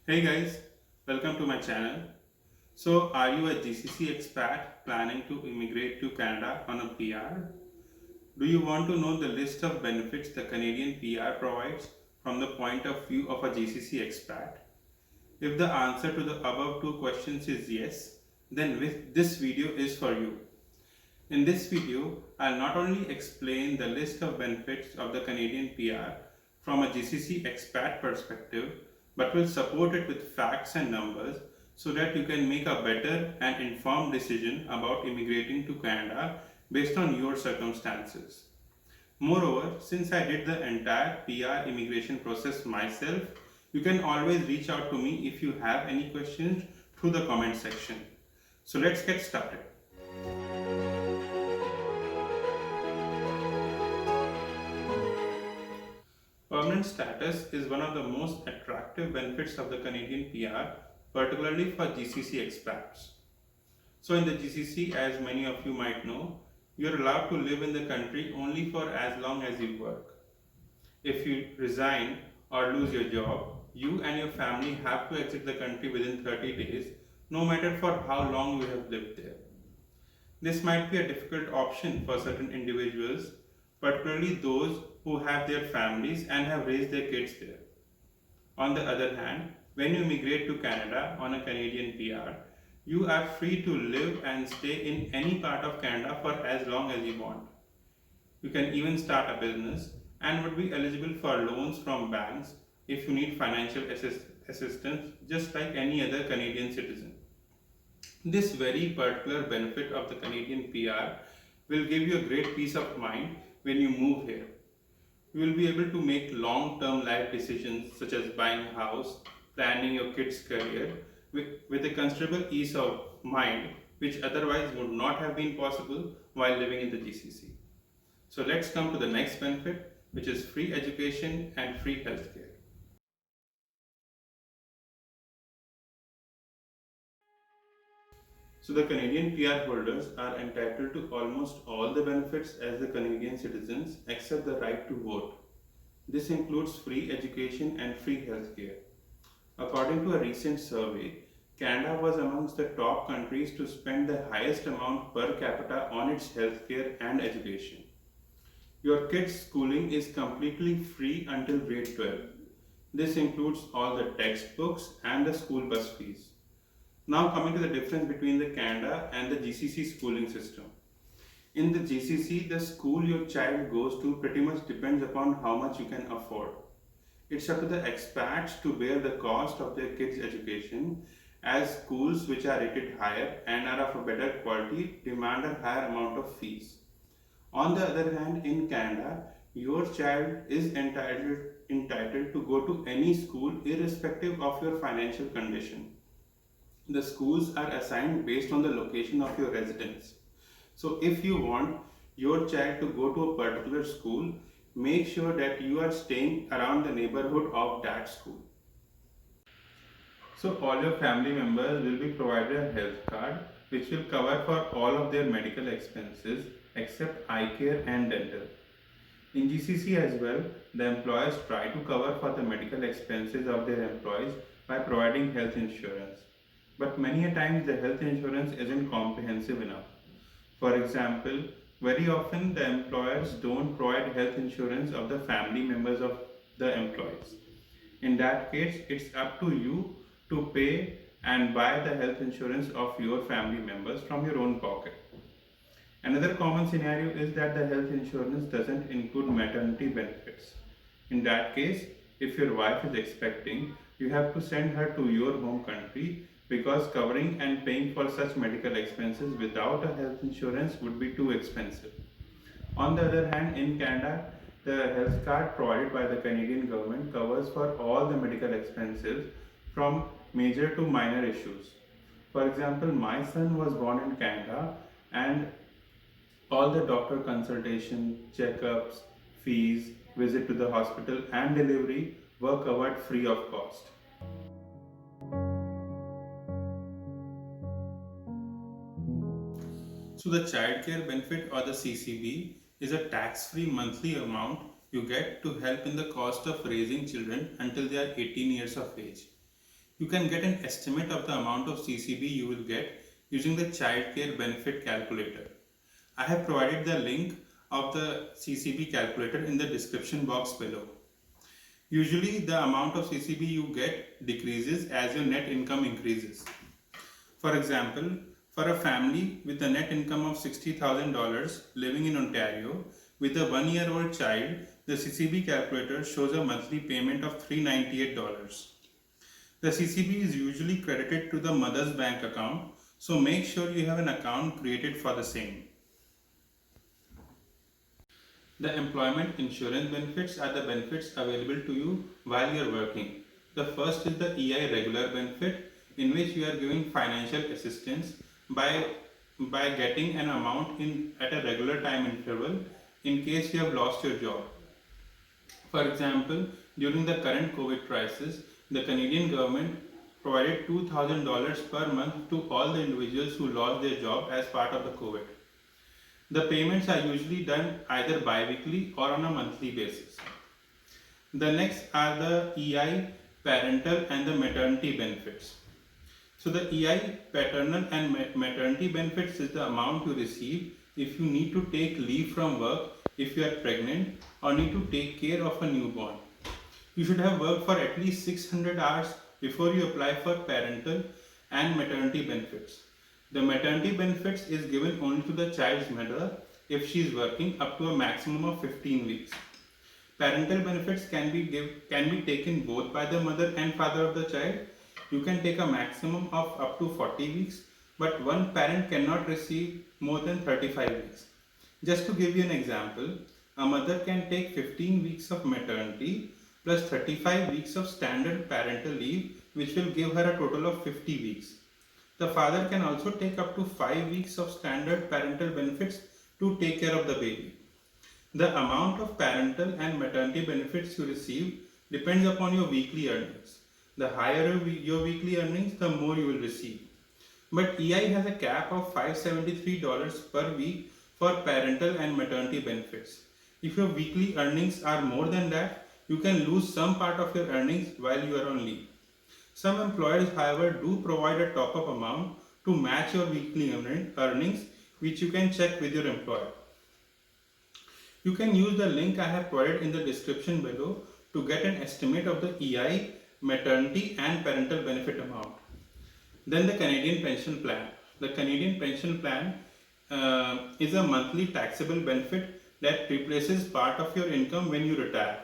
Hey guys, welcome to my channel. So, are you a GCC expat planning to immigrate to Canada on a PR? Do you want to know the list of benefits the Canadian PR provides from the point of view of a GCC expat? If the answer to the above two questions is yes, then this video is for you. In this video, I'll not only explain the list of benefits of the Canadian PR from a GCC expat perspective, but will support it with facts and numbers so that you can make a better and informed decision about immigrating to Canada based on your circumstances. Moreover, since I did the entire PR immigration process myself, you can always reach out to me if you have any questions through the comment section. So let's get started. Permanent status is one of the most attractive benefits of the Canadian PR, particularly for GCC expats. So, in the GCC, as many of you might know, you're allowed to live in the country only for as long as you work. If you resign or lose your job, you and your family have to exit the country within 30 days, no matter for how long you have lived there. This might be a difficult option for certain individuals, particularly those who have their families and have raised their kids there. On the other hand, when you immigrate to Canada on a Canadian PR, you are free to live and stay in any part of Canada for as long as you want. You can even start a business and would be eligible for loans from banks if you need financial assistance, just like any other Canadian citizen. This very particular benefit of the Canadian PR will give you a great peace of mind when you move here. You will be able to make long term life decisions such as buying a house, planning your kids' career with a considerable ease of mind, which otherwise would not have been possible while living in the GCC. So let's come to the next benefit, which is free education and free healthcare. So the Canadian PR holders are entitled to almost all the benefits as the Canadian citizens except the right to vote. This includes free education and free healthcare. According to a recent survey, Canada was amongst the top countries to spend the highest amount per capita on its healthcare and education. Your kids' schooling is completely free until grade 12. This includes all the textbooks and the school bus fees. Now coming to the difference between the Canada and the GCC schooling system. In the GCC, the school your child goes to pretty much depends upon how much you can afford. It's up to the expats to bear the cost of their kids' education, as schools which are rated higher and are of a better quality demand a higher amount of fees. On the other hand, in Canada, your child is entitled to go to any school irrespective of your financial condition. The schools are assigned based on the location of your residence. So if you want your child to go to a particular school, make sure that you are staying around the neighborhood of that school. So all your family members will be provided a health card which will cover for all of their medical expenses except eye care and dental. In GCC as well, the employers try to cover for the medical expenses of their employees by providing health insurance. But many a times the health insurance isn't comprehensive enough. For example, very often the employers don't provide health insurance of the family members of the employees. In that case, it's up to you to pay and buy the health insurance of your family members from your own pocket. Another common scenario is that the health insurance doesn't include maternity benefits. In that case, if your wife is expecting, you have to send her to your home country because covering and paying for such medical expenses without a health insurance would be too expensive. On the other hand, in Canada, the health card provided by the Canadian government covers for all the medical expenses from major to minor issues. For example, my son was born in Canada and all the doctor consultation, checkups, fees, visit to the hospital and delivery were covered free of cost. So the childcare benefit or the CCB is a tax-free monthly amount you get to help in the cost of raising children until they are 18 years of age. You can get an estimate of the amount of CCB you will get using the Child Care Benefit Calculator. I have provided the link of the CCB calculator in the description box below. Usually the amount of CCB you get decreases as your net income increases. For example, for a family with a net income of $60,000 living in Ontario with a 1-year-old child, the CCB calculator shows a monthly payment of $398. The CCB is usually credited to the mother's bank account, so make sure you have an account created for the same. The employment insurance benefits are the benefits available to you while you are working. The first is the EI regular benefit, in which you are giving financial assistance by getting an amount at a regular time interval in case you have lost your job. For example, during the current COVID crisis, the Canadian government provided $2,000 per month to all the individuals who lost their job as part of the COVID. The payments are usually done either bi-weekly or on a monthly basis. The next are the EI parental and the maternity benefits. So the EI paternal and maternity benefits is the amount you receive if you need to take leave from work if you are pregnant or need to take care of a newborn. You should have worked for at least 600 hours before you apply for parental and maternity benefits. The maternity benefits is given only to the child's mother if she is working up to a maximum of 15 weeks. Parental benefits can be taken both by the mother and father of the child. You can take a maximum of up to 40 weeks, but one parent cannot receive more than 35 weeks. Just to give you an example, a mother can take 15 weeks of maternity plus 35 weeks of standard parental leave, which will give her a total of 50 weeks. The father can also take up to 5 weeks of standard parental benefits to take care of the baby. The amount of parental and maternity benefits you receive depends upon your weekly earnings. The higher your weekly earnings, the more you will receive. But EI has a cap of $573 per week for parental and maternity benefits. If your weekly earnings are more than that, you can lose some part of your earnings while you are on leave. Some employers, however, do provide a top-up amount to match your weekly earnings, which you can check with your employer. You can use the link I have provided in the description below to get an estimate of the EI, maternity and parental benefit amount. Then the Canadian Pension Plan. The Canadian Pension Plan is a monthly taxable benefit that replaces part of your income when you retire.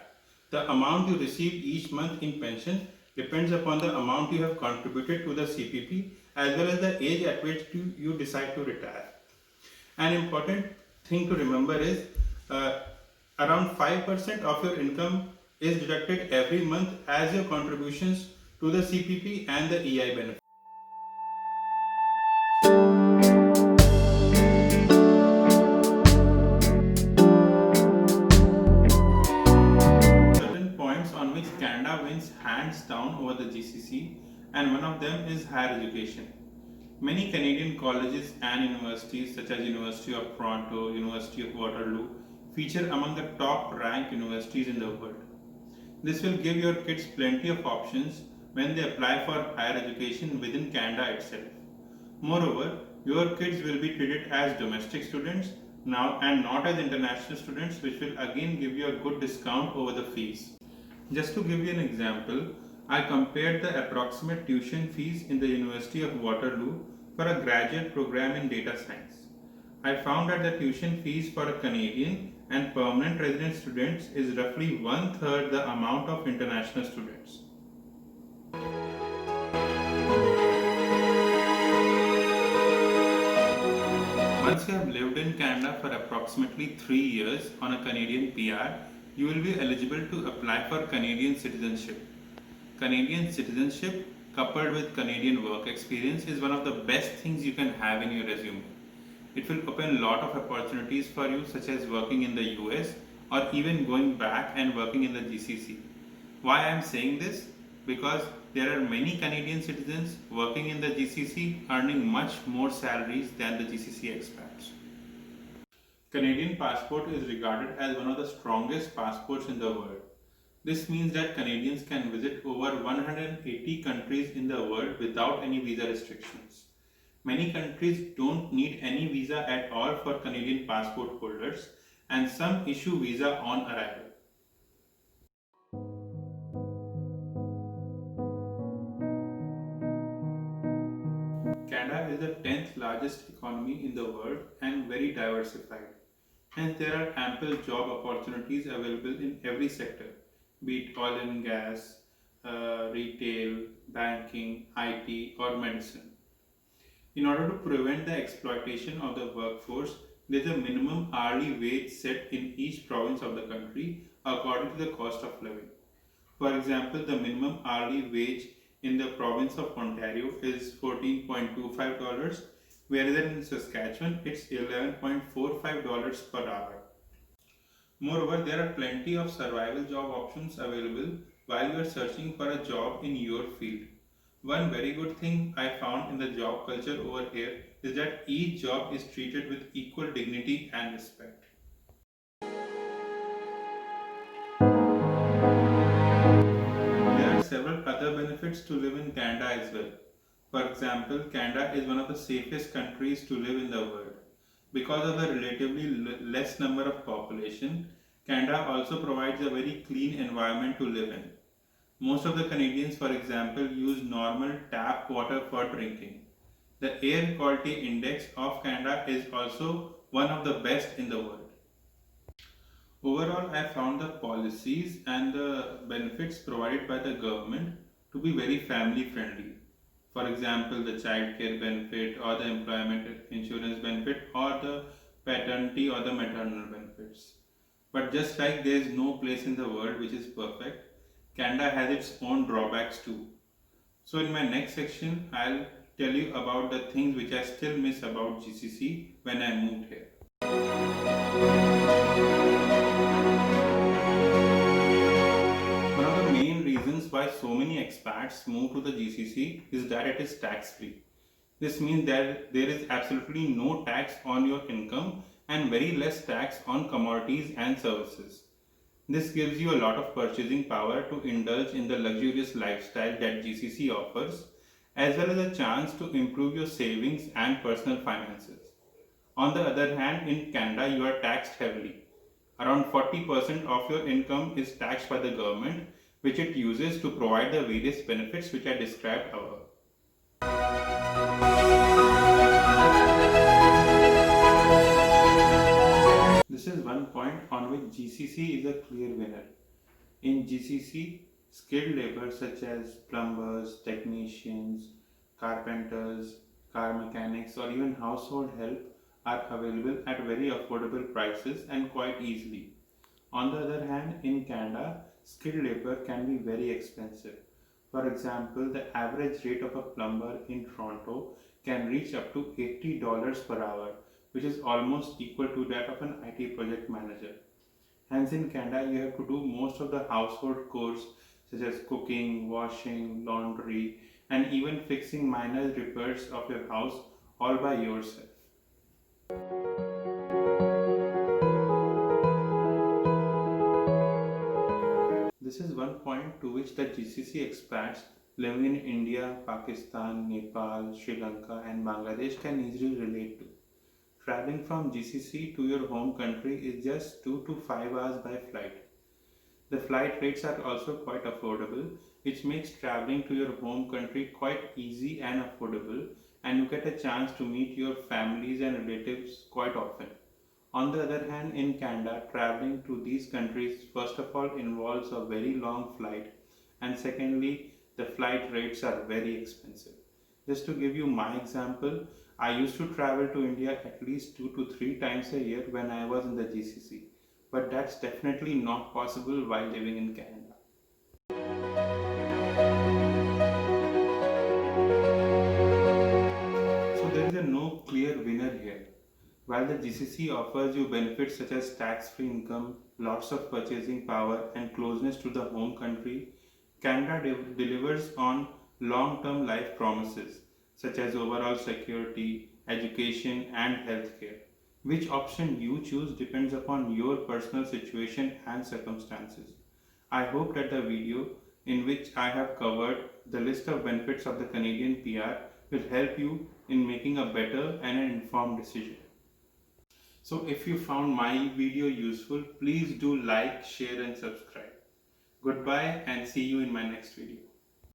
The amount you receive each month in pension depends upon the amount you have contributed to the CPP as well as the age at which you decide to retire. An important thing to remember is around 5% of your income is deducted every month as your contributions to the CPP and the EI benefit. Certain points on which Canada wins hands down over the GCC, and one of them is higher education. Many Canadian colleges and universities such as University of Toronto, University of Waterloo feature among the top ranked universities in the world. This will give your kids plenty of options when they apply for higher education within Canada itself. Moreover, your kids will be treated as domestic students now and not as international students, which will again give you a good discount over the fees. Just to give you an example, I compared the approximate tuition fees in the University of Waterloo for a graduate program in data science. I found that the tuition fees for a Canadian and permanent resident students is roughly 1/3 the amount of international students. Once you have lived in Canada for approximately 3 years on a Canadian PR, you will be eligible to apply for Canadian citizenship. Canadian citizenship coupled with Canadian work experience is one of the best things you can have in your resume. It will open a lot of opportunities for you, such as working in the US or even going back and working in the GCC. Why I am saying this? Because there are many Canadian citizens working in the GCC earning much more salaries than the GCC expats. Canadian passport is regarded as one of the strongest passports in the world. This means that Canadians can visit over 180 countries in the world without any visa restrictions. Many countries don't need any visa at all for Canadian passport holders, and some issue visa on arrival. Canada is the 10th largest economy in the world and very diversified. Hence, there are ample job opportunities available in every sector, be it oil and gas, retail, banking, IT, or medicine. In order to prevent the exploitation of the workforce, there is a minimum hourly wage set in each province of the country according to the cost of living. For example, the minimum hourly wage in the province of Ontario is $14.25, whereas in Saskatchewan it's $11.45 per hour. Moreover, there are plenty of survival job options available while you are searching for a job in your field. One very good thing I found in the job culture over here is that each job is treated with equal dignity and respect. There are several other benefits to live in Canada as well. For example, Canada is one of the safest countries to live in the world. Because of the relatively less number of population, Canada also provides a very clean environment to live in. Most of the Canadians, for example, use normal tap water for drinking. The air quality index of Canada is also one of the best in the world. Overall, I found the policies and the benefits provided by the government to be very family friendly. For example, the child care benefit or the employment insurance benefit or the paternity or the maternal benefits. But just like there is no place in the world which is perfect, Canada has its own drawbacks too. So in my next section, I'll tell you about the things which I still miss about GCC when I moved here. One of the main reasons why so many expats move to the GCC is that it is tax free. This means that there is absolutely no tax on your income and very less tax on commodities and services. This gives you a lot of purchasing power to indulge in the luxurious lifestyle that GCC offers, as well as a chance to improve your savings and personal finances. On the other hand, in Canada, you are taxed heavily. Around 40% of your income is taxed by the government, which it uses to provide the various benefits which I described above. This is one point on which GCC is a clear winner. In GCC, skilled labor such as plumbers, technicians, carpenters, car mechanics, or even household help are available at very affordable prices and quite easily. On the other hand, in Canada, skilled labor can be very expensive. For example, the average rate of a plumber in Toronto can reach up to $80 per hour, which is almost equal to that of an IT project manager. Hence, in Canada, you have to do most of the household chores such as cooking, washing, laundry, and even fixing minor repairs of your house all by yourself. This is one point to which the GCC expats living in India, Pakistan, Nepal, Sri Lanka, and Bangladesh can easily relate to. Traveling from GCC to your home country is just 2 to 5 hours by flight. The flight rates are also quite affordable, which makes traveling to your home country quite easy and affordable, and you get a chance to meet your families and relatives quite often. On the other hand, in Canada, traveling to these countries first of all involves a very long flight, and secondly, the flight rates are very expensive. Just to give you my example, I used to travel to India at least 2 to 3 times a year when I was in the GCC, but that's definitely not possible while living in Canada. So there is a no clear winner here. While the GCC offers you benefits such as tax-free income, lots of purchasing power, and closeness to the home country, Canada delivers on long-term life promises such as overall security, education, and healthcare. Which option you choose depends upon your personal situation and circumstances. I hope that the video in which I have covered the list of benefits of the Canadian PR will help you in making a better and an informed decision. So if you found my video useful, please do like, share and subscribe. Goodbye and see you in my next video.